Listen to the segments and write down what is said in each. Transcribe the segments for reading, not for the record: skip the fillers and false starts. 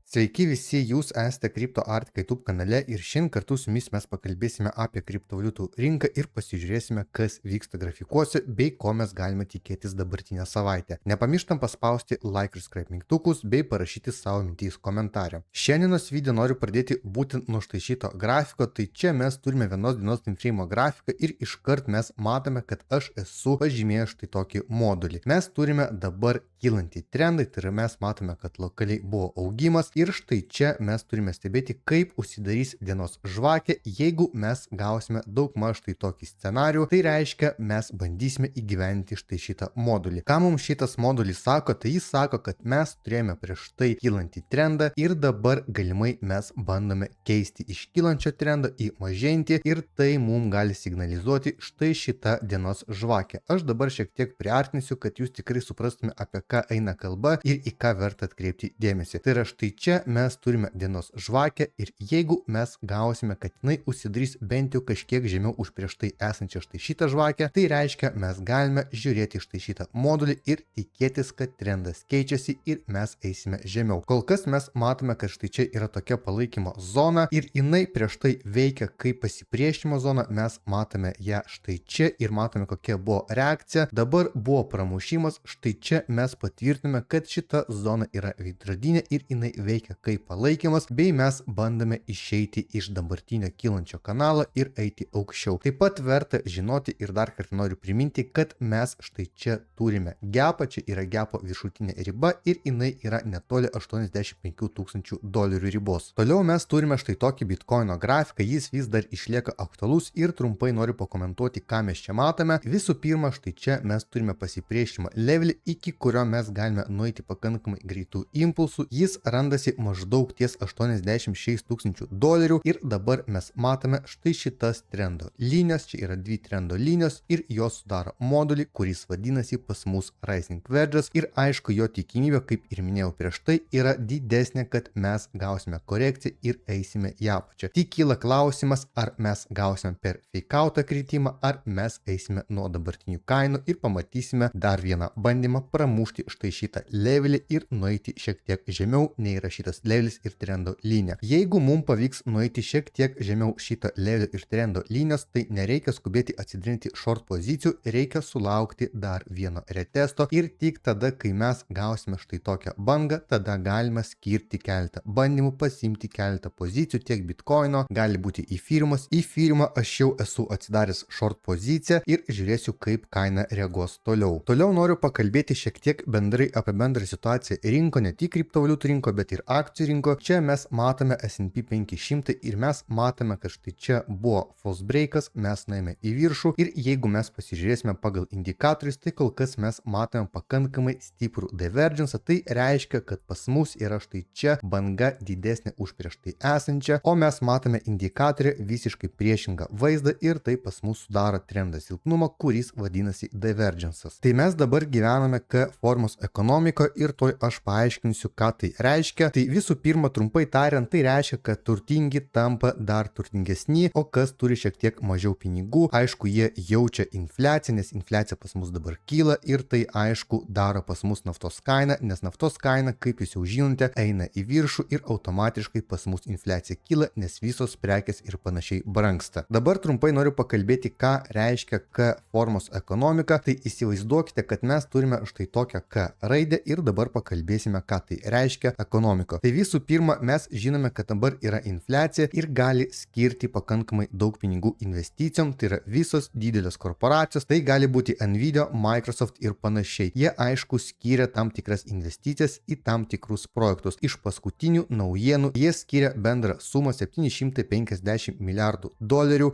Sveiki visi, jūs esate Crypto Artika YouTube kanale ir šiandien kartu su jumis mes pakalbėsime apie kriptovaliutų rinką ir pasižiūrėsime, kas vyksta grafikuose bei ko mes galime tikėtis dabartinę savaitę. Nepamirštam paspausti like ir subscribe mygtukus bei parašyti savo mintys komentarę. Šiandienos video noriu pradėti būtent nuo štai šito grafiko, tai čia mes turime vienos dienos time frame grafiką ir iškart mes matome, kad aš esu pažymėjęs štai tokį modulį. Mes turime dabar kylantį trendą, tai yra mes matome, kad lokaliai buvo augimas. Ir štai čia mes turime stebėti, kaip užsidarys dienos žvakė, jeigu mes gausime daug maž štai tokį scenarių. Tai reiškia, mes bandysime įgyventi štai šitą modulį. Ką mums šitas modulis sako? Tai jis sako, kad mes turėjome prieš tai kylantį trendą ir dabar galimai mes bandome keisti iš kylančio trendo į mažėjantį ir tai mums gali signalizuoti štai šitą dienos žvakę. Aš dabar šiek tiek priartinsiu, kad jūs tikrai suprastume, apie ką eina kalba ir į ką verta atkreipti dėmesį. Tai yra štai čia mes turime dienos žvakę ir jeigu mes gausime, kad jinai užsidarys bent jau kažkiek žemiau už prieš tai esančią štai šitą žvakę, tai reiškia, mes galime žiūrėti štai šitą modulį ir tikėtis, kad trendas keičiasi ir mes eisime žemiau. Kol kas mes matome, kad štai čia yra tokia palaikymo zona ir jinai prieš tai veikia kaip pasipriešinimo zona. Mes matome ją štai čia ir matome, kokia buvo reakcija. Dabar buvo pramušimas, štai čia mes patvirtiname, kad šita zona yra veidrodinė ir jinai veikia kaip palaikymas, bei mes bandome išeiti iš dabartinio kylančio kanalo ir eiti aukščiau. Taip pat verta žinoti ir dar kartą noriu priminti, kad mes štai čia turime gapą, čia yra gapo viršutinė riba ir jinai yra netoli $85 000 ribos. Toliau mes turime štai tokį bitkoino grafiką, jis vis dar išlieka aktualus ir trumpai noriu pakomentuoti, ką mes čia matome. Visų pirma, štai čia mes turime pasipriešinimą levelį, iki kurio mes galime nueiti pakankamai greitų impulsų. Jis randasi maždaug ties $86 000 ir dabar mes matome štai šitas trendo linijos, čia yra dvi trendo linijos ir jos sudaro modulį, kuris vadinasi pas mus Rising Wedges ir aišku, jo tikimybė, kaip ir minėjau prieš tai, yra didesnė, kad mes gausime korekciją ir eisime į apačią. Tik kyla klausimas, ar mes gausime per fakeoutą kritimą, ar mes eisime nuo dabartinių kainų ir pamatysime dar vieną bandymą pramušti štai šitą levelį ir nueiti šiek tiek žemiau nei yra šitas levelis ir trendo linija. Jeigu mums pavyks nueiti šiek tiek žemiau šitą levelį ir trendo linijos, tai nereikia skubėti atsidarinti short pozicijų, reikia sulaukti dar vieno retesto ir tik tada, kai mes gausime štai tokią bangą, tada galime skirti keletą bandymų, pasimti keletą pozicijų tiek bitkoino, gali būti į firmas. Į firmą aš jau esu atsidaręs short poziciją ir žiūrėsiu, kaip kaina reaguos toliau. Toliau noriu pakalbėti šiek tiek bendrai apie bendrą situaciją rinko, ne tik kriptovaliutų rinko, bet ir akcijų rinko. Čia mes matome S&P 500 ir mes matome, kad štai čia buvo false breakas, mes nuėjome į viršų ir jeigu mes pasižiūrėsime pagal indikatorius, tai kol kas mes matome pakankamai stiprų divergence, tai reiškia, kad pas mus yra štai čia banga didesnė už prieš tai esančią, o mes matome indikatorį visiškai priešingą vaizdą ir tai pas mus sudaro trendą silpnumo, kuris vadinasi divergence'as. Tai mes dabar gyvename K formos ekonomikoje ir toj aš paaiškinsiu, ką tai reiškia. Tai visų pirma, trumpai tariant, tai reiškia, kad turtingi tampa dar turtingesni, o kas turi šiek tiek mažiau pinigų, aišku, jie jaučia infliaciją, nes infliacija pas mus dabar kyla ir tai aišku daro pas mus naftos kainą, nes naftos kaina, kaip jūs jau žinote, eina į viršų ir automatiškai pas mus infliacija kyla, nes visos prekės ir panašiai brangsta. Dabar trumpai noriu pakalbėti, ką reiškia K formos ekonomika. Tai įsivaizduokite, kad mes turime štai tokią K raidę ir dabar pakalbėsime, ką tai reiškia ekonomiko. Tai visų pirma, mes žinome, kad dabar yra infliacija ir gali skirti pakankamai daug pinigų investicijom, tai yra visos didelės korporacijos, tai gali būti Nvidia, Microsoft ir panašiai. Jie aišku skiria tam tikras investicijas į tam tikrus projektus. Iš paskutinių naujienų jie skiria bendrą sumą $750 milijardų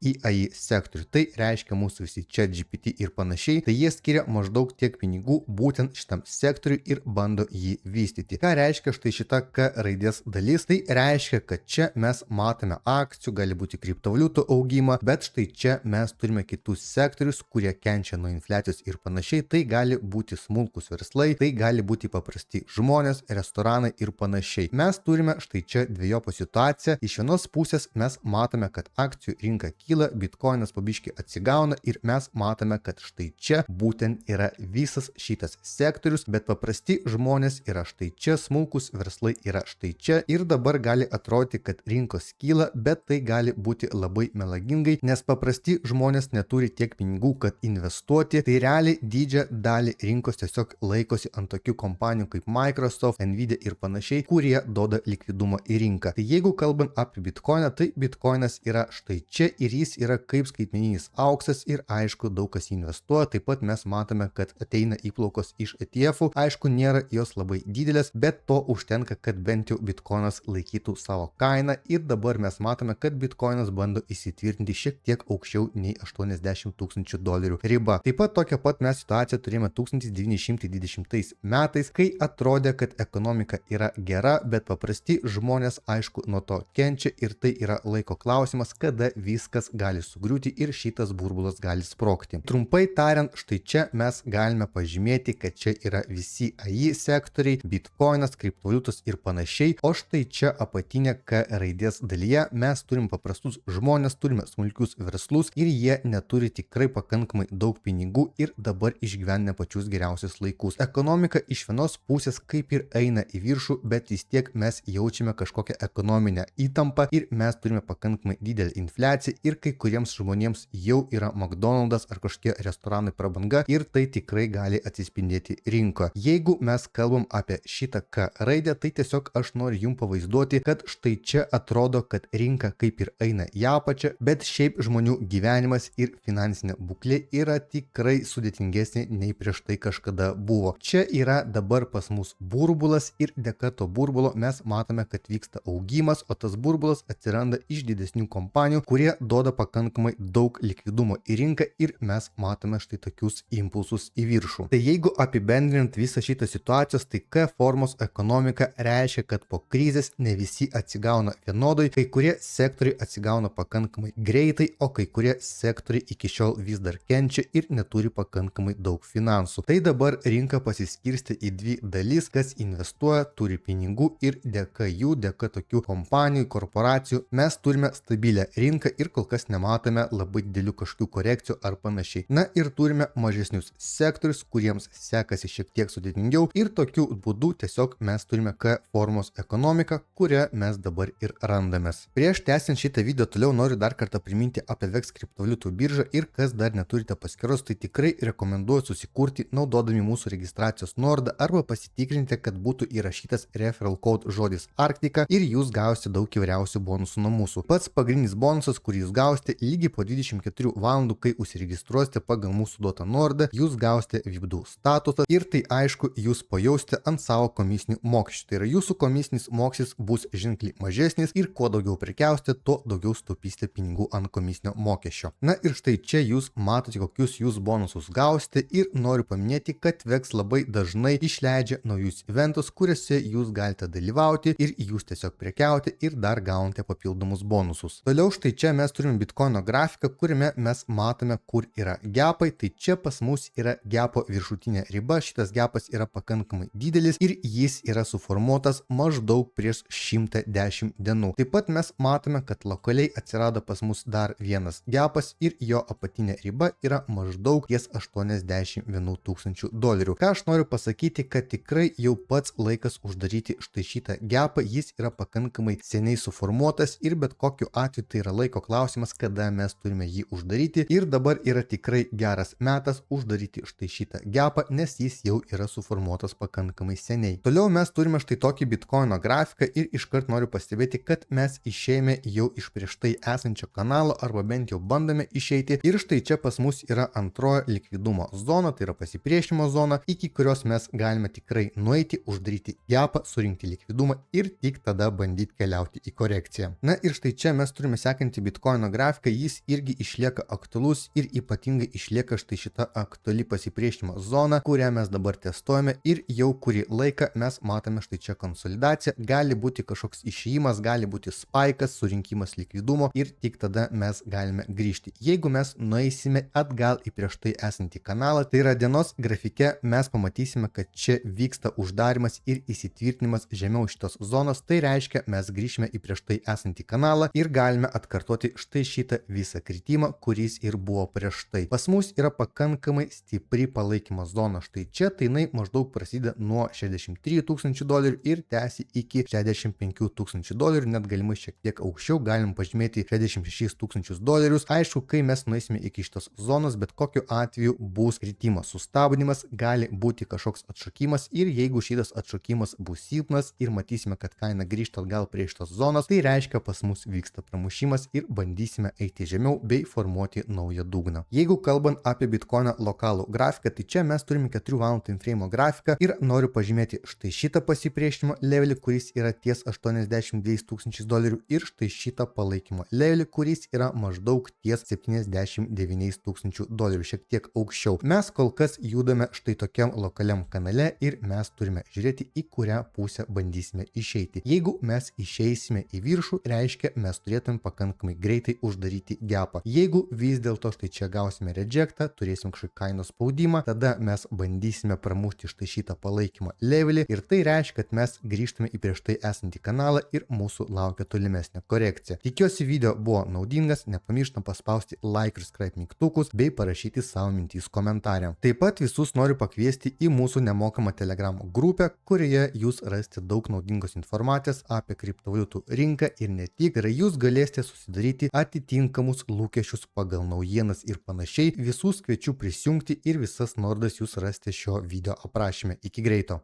į AI sektorių. Tai reiškia mūsų visi ChatGPT ir panašiai, tai jie skiria maždaug tiek pinigų būtent šitam sektoriui ir bando jį vystyti. Ką reiškia štai šita K raidės dalis? Tai reiškia, kad čia mes matome akcijų, gali būti kriptovaliutų augimą, bet štai čia mes turime kitus sektorius, kurie kenčia nuo infliacijos ir panašiai. Tai gali būti smulkus verslai, tai gali būti paprasti žmonės, restoranai ir panašiai. Mes turime štai čia dviejopą situaciją. Iš vienos pusės mes matome, kad akcijų rinka kyla, bitkoinas pabiškai atsigauna ir mes matome, kad štai čia būtent yra visas šitas sektorius, bet paprasti žmonės yra štai čia smulkus verslai yra štai čia ir dabar gali atrodyti, kad rinkos kyla, bet tai gali būti labai melagingai, nes paprasti žmonės neturi tiek pinigų, kad investuoti, tai realiai didžią dalį rinkos tiesiog laikosi ant tokių kompanijų kaip Microsoft, Nvidia ir panašiai, kurie duoda likvidumą į rinką. Tai jeigu kalbant apie Bitcoiną, tai Bitcoinas yra štai čia ir jis yra kaip skaitmeninis auksas ir aišku daug kas investuoja, taip pat mes matome, kad ateina įplaukos iš ETF-ų, aišku nėra jos labai didelės, bet to užtenka, kad bent jau Bitcoinas laikytų savo kainą ir dabar mes matome, kad Bitcoinas bando įsitvirtinti šiek tiek aukščiau nei $80,000 riba. Taip pat tokią pat mes situaciją turėjome 1920 metais, kai atrodė, kad ekonomika yra gera, bet paprasti žmonės aišku nuo to kenčia ir tai yra laiko klausimas, kada viskas gali sugriūti ir šitas burbulas gali sprogti. Trumpai tariant, štai čia mes galime pažymėti, kad čia yra visi AI sektoriai, Bitcoinas, kriptovaliutos ir panašiai, o štai čia apatinė K raidės dalyje mes turim paprastus žmonės, turime smulkius verslus ir jie neturi tikrai pakankamai daug pinigų ir dabar išgyvena pačius geriausius laikus. Ekonomika iš vienos pusės kaip ir eina į viršų, bet vis tiek mes jaučiame kažkokią ekonominę įtampą ir mes turime pakankamai didelę infliaciją ir kai kuriems žmonėms jau yra McDonald's ar kažkokie restoranai prabanga ir tai tikrai gali atsispindėti rinkoje. Jeigu mes kalbam apie šitą K raidę, tai tiesiog aš noriu jums pavaizduoti, kad štai čia atrodo, kad rinka kaip ir eina į apačią, bet šiaip žmonių gyvenimas ir finansinė būklė yra tikrai sudėtingesnė nei prieš tai kažkada buvo. Čia yra dabar pas mus burbulas ir dėka to burbulo mes matome, kad vyksta augimas, o tas burbulas atsiranda iš didesnių kompanijų, kurie duoda pakankamai daug likvidumo į rinką ir mes matome štai tokius impulsus į viršų. Tai jeigu apibendrinant visą šitą situacijos, tai K formos ekonomika reiškia, kad po krizės ne visi atsigauna vienodai, kai kurie sektoriai atsigauna pakankamai greitai, o kai kurie sektoriai iki šiol vis dar kenčia ir neturi pakankamai daug finansų. Tai dabar rinka pasiskirstė į dvi dalis, kas investuoja, turi pinigų ir dėka jų, dėka tokių kompanijų, korporacijų mes turime stabilę rinką ir kol kas nematome labai didelių kažkokių korekcijų ar panašiai. Na ir turime mažesnius sektorius, kuriems sekasi šiek tiek sudėtingiau ir tokiu būdu tiesiog mes turime K formos ekonomiką, kurią mes dabar ir randamės. Prieš tęsiant šitą video toliau noriu dar kartą priminti apie VEX kriptovaliutų biržą ir kas dar neturite paskyros, tai tikrai rekomenduoju susikurti naudodami mūsų registracijos nuorodą arba pasitikrinti, kad būtų įrašytas referral code žodis Arktika ir jūs gausite daug įvairiausių bonusų nuo mūsų. Pats pagrindinis bonusas, kurį jūs gausite lygiai po 24 valandų, kai užsiregistruosite pagal mūsų duotą nuorodą, jūs gausite VIP2 statusą ir tai aišku jūs pajausite ant savo komisinių mokesčių. Tai yra jūsų komisinis mokestis bus ženkliai mažesnis ir kuo daugiau prekiausite, tuo daugiau sutaupysite pinigų ant komisinio mokesčio. Na ir štai čia jūs matote, kokius jūs bonusus gausite ir noriu paminėti, kad VEX labai dažnai išleidžia naujus eventus, kuriuose jūs galite dalyvauti ir jūs tiesiog prekiauti ir dar gaunate papildomus bonusus. Toliau štai čia mes turime Bitcoino grafiką, kuriame mes matome, kur yra gepai. Tai čia pas mus yra gepo viršutinė riba, šitas gepas yra pakankamai didelis ir jis yra suformuotas maždaug prieš 110 dienų. Taip pat mes matome, kad lokaliai atsirado pas mus dar vienas gepas ir jo apatinė riba yra maždaug ties $81,000. Ką aš noriu pasakyti, kad tikrai jau pats laikas uždaryti štai šitą gepą, jis yra pakankamai seniai suformuotas ir bet kokiu atveju tai yra laiko klausimas, kada mes turime jį uždaryti ir dabar yra tikrai geras metas uždaryti štai šitą gepą, nes jis jau yra suformuotas pakankamai seniai. Toliau mes turime štai tokį Bitcoino grafiką ir iškart noriu pastebėti, kad mes išėjome jau iš prieš tai esančio kanalo arba bent jau bandome išeiti ir štai čia pas mus yra antrojo likvidumo zona, tai yra pasipriešinimo zona, iki kurios mes galime tikrai nueiti, uždaryti gepą, surinkti likvidumą ir tik tada bandyti keliauti į korekciją. Na ir štai čia mes turime sekantį Bitcoino grafiką, jis irgi išlieka aktualus ir ypatingai išlieka štai šita aktuali pasipriešinimo zona, kurią mes dabar testuojame ir jau kurį laiką mes matome štai čia konsolidaciją, gali būti kažkoks išėjimas, gali būti spaikas, surinkimas likvidumo ir tik tada mes galime grįžti. Jeigu mes nueisime atgal į prieš tai esantį kanalą, tai yra dienos grafike mes pamatysime, kad čia vyksta uždarimas ir įsitvirtinimas žemiau šitos zonos, tai reiškia mes grįžime į prieš tai esantį kanalą ir galime atkartoti štai šitą visą kritimą, kuris ir buvo prieš tai. Pas mus yra pakankamai stipri palaikymo zona štai čia, tai jinai maždaug prasideda nuo $63,000 ir tęsi iki 65 tūkstančių dolerių, net galimai šiek tiek aukščiau, galim pažymėti 66 tūkstančius dolerius. Aišku, kai mes nueisime iki šitos zonos, bet kokiu atveju bus kritimas, sustabdymas, gali būti kažkoks atšokimas ir jeigu šitas atšokimas bus silpnas ir matysime, kad kaina grįžta atgal prie šitos zonos, tai reiškia pas mus vyksta pramušimas ir bandysime eiti žemiau bei formuoti naują dugną. Jeigu kalbant apie Bitcoino lokalų grafiką, tai čia mes turime 4 valandų time frame grafiką ir noriu pažymėti štai šitą pasipriešinimo levelį, kuris yra ties 82 tūkstančiais dolerių ir štai šitą palaikymo levelį, kuris yra maždaug ties 79 tūkstančių dolerių, šiek tiek aukščiau. Mes kol kas judame štai tokiam lokaliam kanale ir mes turime žiūrėti, į kurią pusę bandysime išeiti. Jeigu mes išeisime į viršų, reiškia mes turėtume pakankamai greitai uždaryti gapą. Jeigu vis dėlto štai čia gausime rejectą, turėsim kažkokį kainos spaudimą, tada mes bandysime pramušti štai šitą palaikymo levelį ir tai reiškia, kad mes grįžtame į prieš tai esantį kanalą ir mūsų laukia tolimesnė korekcija. Tikiuosi video buvo naudingas, nepamirštam paspausti like ir subscribe mygtukus bei parašyti savo mintys komentarę. Taip pat visus noriu pakviesti į mūsų nemokamą Telegram grupę, kurioje jūs rasite daug naudingos informacijos apie kriptovaliutų rinką ir ne tik. Ir jūs galėsite susidaryti atitinkamus lūkesčius pagal naujienas ir panašiai. Visus kviečiu prisijungti ir visas nuorodas jūs rasite šio video aprašyme. Iki greito.